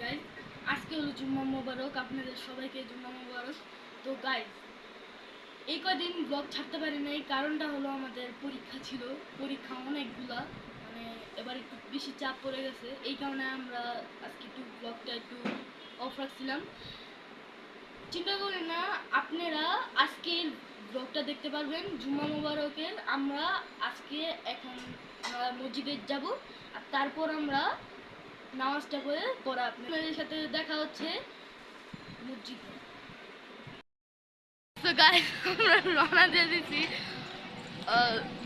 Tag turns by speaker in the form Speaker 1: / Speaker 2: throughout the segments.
Speaker 1: Guys আজকে হলো জুম্মা মোবারক, আপনাদের সবাইকে জুম্মা মোবারক। তো গাইজ এই কদিন ব্লগ ছাড়তে পারি নাই, কারণটা হলো আমাদের পরীক্ষা ছিল, পরীক্ষা অনেকগুলা, মানে এবার একটু বেশি চাপ পড়ে গেছে, এই কারণে আমরা আজকে একটু ব্লগটা একটু অফ রাখছিলাম। চিন্তা করি না, আপনারা আজকের ব্লগটা দেখতে পারবেন জুম্মা মোবারকের। আমরা আজকে এখন মসজিদে যাব, আর তারপর আমরা নামাজটা পরে আপনাদের সাথে দেখা হচ্ছে মসজিদে। তো গাইস আমরা রওনা দিয়ে দিচ্ছি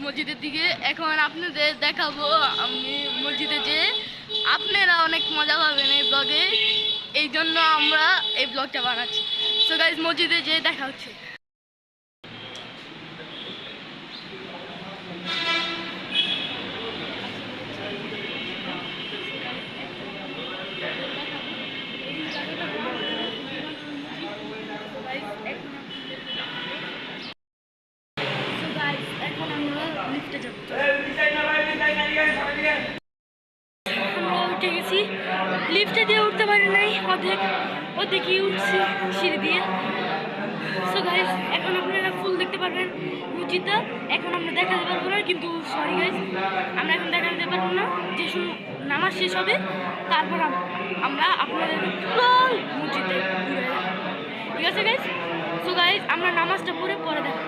Speaker 1: মসজিদের দিকে। এখন আপনাদের দেখাবো আমি মসজিদে যে আপনারা অনেক মজা পাবেন এই ব্লগে, এই জন্য আমরা এই ব্লগটা বানাচ্ছি। তো গাইস মসজিদে যেয়ে দেখা হচ্ছে। এখন আমরা লিফটে যাব, আমরা উঠে গেছি। লিফটে দিয়ে উঠতে পারি নাই, অর্ধেকই উঠছি সিঁড়ি দিয়ে। সো গাইস এখন আপনারা ফুল দেখতে পারবেন মসজিদটা। এখন আমরা দেখাতে পারবো না, কিন্তু সরি গাইস, আমরা এখন দেখাতে পারবো না। যে নামাজ শেষ হবে তারপর আমরা আপনাদের পুরো মসজিদে ঘুরে, ঠিক আছে গাইস? সো গাইস আমরা নামাজটা পরে দেখা।